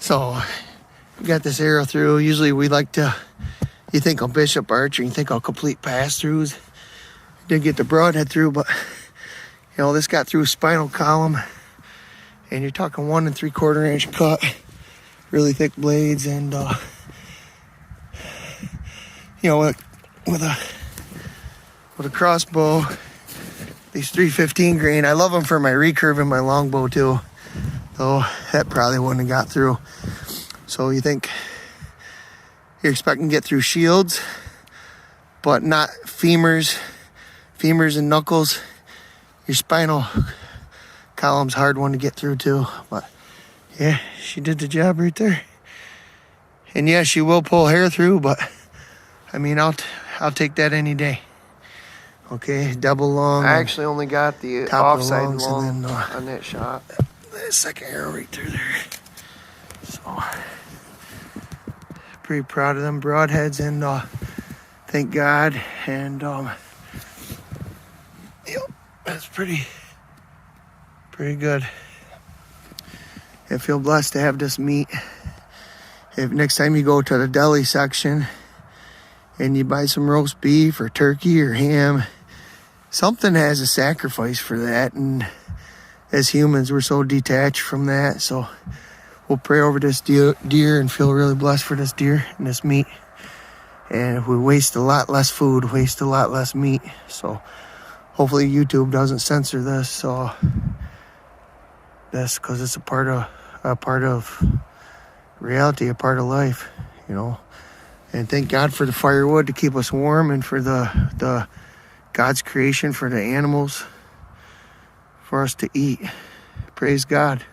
So we got this arrow through. Usually we like to, you think of bishop archery, you think of complete pass-throughs. Didn't get the broadhead through, but you know, this got through spinal column, and you're talking 1 3/4 inch cut, really thick blades, and you know, with a crossbow, these 315 grain, I love them for my recurve and my longbow too, though that probably wouldn't have got through. So you think you're expecting to get through shields, but not femurs and knuckles. Your spinal column's a hard one to get through too. But yeah, she did the job right there. And yeah, she will pull hair through, but I mean, I'll take that any day. Okay, double long. I actually only got the offside long on that shot. That second arrow right through there. So pretty proud of them broadheads, and thank God. And yep, that's pretty good. I feel blessed to have this meat. If next time you go to the deli section and you buy some roast beef or turkey or ham, something has a sacrifice for that, and as humans we're so detached from that. So we'll pray over this deer and feel really blessed for this deer and this meat. And we waste a lot less food, waste a lot less meat. So hopefully YouTube doesn't censor this. So this, because it's a part of reality, a part of life, you know. And thank God for the firewood to keep us warm, and for the God's creation, for the animals, for us to eat. Praise God.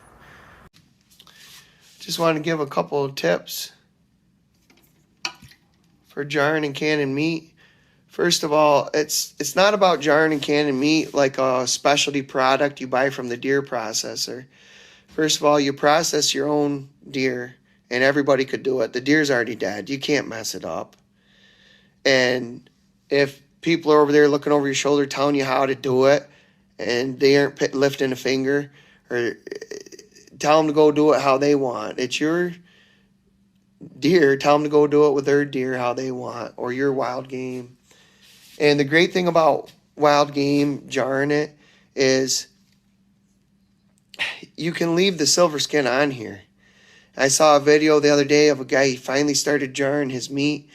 Just want to give a couple of tips for jarring and canning meat. First of all, it's not about jarring and canning meat like a specialty product you buy from the deer processor. First of all, you process your own deer, and everybody could do it. The deer's already dead. You can't mess it up. And if people are over there looking over your shoulder telling you how to do it, and they aren't lifting a finger, or tell them to go do it how they want. It's your deer. Tell them to go do it with their deer how they want, or your wild game. And the great thing about wild game jarring it is you can leave the silver skin on here. I saw a video the other day of a guy, he finally started jarring his meat,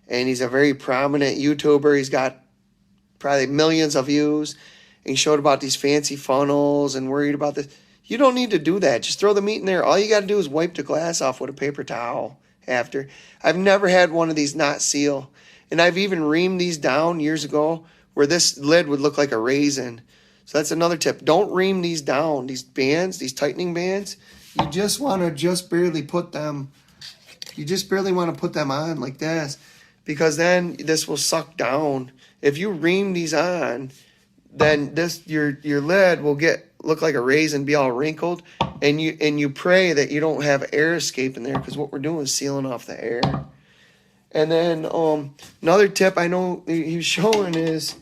and he's a very prominent YouTuber. He's got probably millions of views, and he showed about these fancy funnels and worried about this. You don't need to do that. Just throw the meat in there. All you got to do is wipe the glass off with a paper towel after. I've never had one of these not seal. And I've even reamed these down years ago where this lid would look like a raisin. So that's another tip. Don't ream these down. These bands, these tightening bands, you just want to just barely put them, you just barely want to put them on like this, because then this will suck down. If you ream these on, then this your lid will look like a raisin, be all wrinkled, and you pray that you don't have air escaping there, because what we're doing is sealing off the air. And then another tip I know he was showing is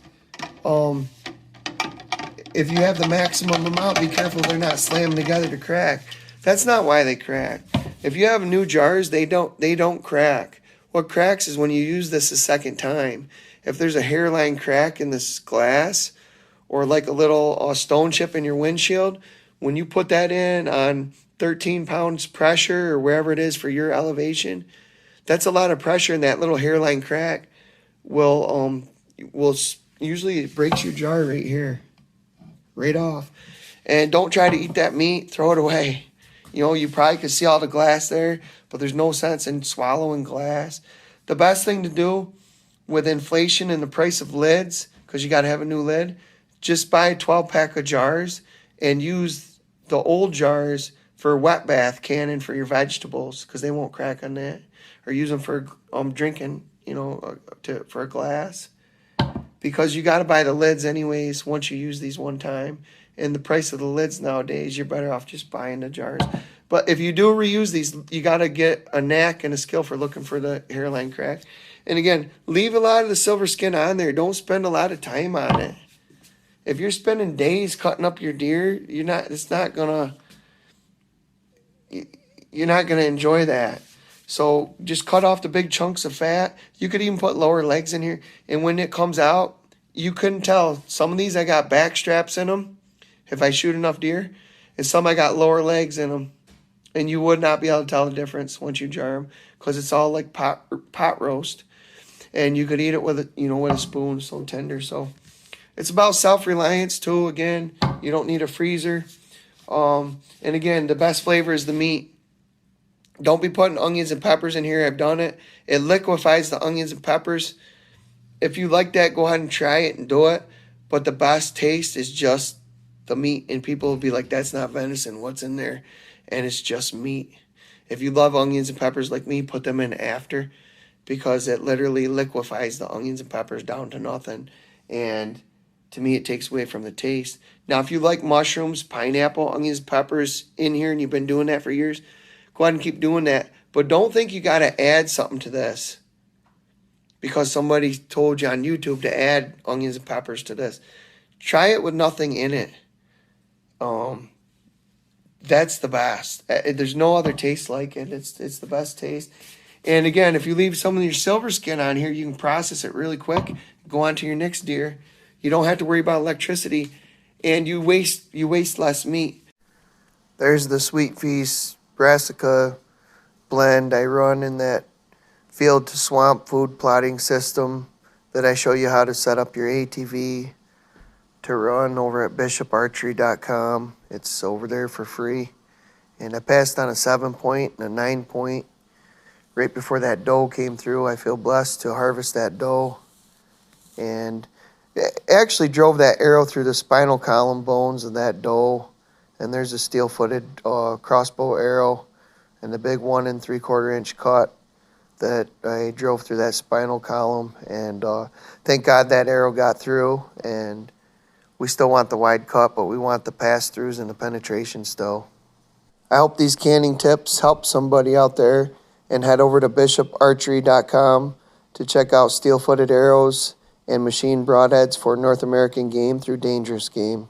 if you have the maximum amount, be careful they're not slamming together to crack. That's not why they crack. If you have new jars, they don't crack. What cracks is when you use this a second time. If there's a hairline crack in this glass, or like a little stone chip in your windshield, when you put that in on 13 pounds pressure or wherever it is for your elevation, that's a lot of pressure, and that little hairline crack will usually it breaks your jar right here, right off. And don't try to eat that meat. Throw it away. You know, you probably could see all the glass there, but there's no sense in swallowing glass. The best thing to do with inflation and the price of lids, because you got to have a new lid, just buy a 12-pack of jars and use the old jars for wet bath canning for your vegetables, because they won't crack on that. Or use them for drinking, you know, for a glass. Because you got to buy the lids anyways once you use these one time. And the price of the lids nowadays, you're better off just buying the jars. But if you do reuse these, you got to get a knack and a skill for looking for the hairline crack. And again, leave a lot of the silver skin on there. Don't spend a lot of time on it. If you're spending days cutting up your deer, it's not gonna, you're not going to enjoy that. So just cut off the big chunks of fat. You could even put lower legs in here. And when it comes out, you couldn't tell. Some of these I got back straps in them if I shoot enough deer. And some I got lower legs in them. And you would not be able to tell the difference once you jar them because it's all like pot roast. And you could eat it with a spoon, so tender. So it's about self-reliance too. Again, you don't need a freezer. And again, the best flavor is the meat. Don't be putting onions and peppers in here. I've done it. It liquefies the onions and peppers. If you like that, go ahead and try it and do it. But the best taste is just the meat. And people will be like, that's not venison. What's in there? And it's just meat. If you love onions and peppers like me, put them in after because it literally liquefies the onions and peppers down to nothing. And to me, it takes away from the taste. Now, if you like mushrooms, pineapple, onions, peppers in here, and you've been doing that for years, go ahead and keep doing that. But don't think you got to add something to this because somebody told you on YouTube to add onions and peppers to this. Try it with nothing in it. That's the best. There's no other taste like it. It's the best taste. And again, if you leave some of your silver skin on here, you can process it really quick. Go on to your next deer. You don't have to worry about electricity, and you waste less meat. There's the Sweet Feast brassica blend I run in that field to swamp food plotting system that I show you how to set up your ATV to run over at bishoparchery.com. It's over there for free. And I passed on a 7-point and a 9-point right before that doe came through. I feel blessed to harvest that doe. And I actually drove that arrow through the spinal column bones of that doe. And there's a steel-footed crossbow arrow and the big 1 3/4 inch cut that I drove through that spinal column. And thank God that arrow got through. And we still want the wide cut, but we want the pass-throughs and the penetration still. I hope these canning tips help somebody out there, and head over to bishoparchery.com to check out steel-footed arrows and machine broadheads for North American game through dangerous game.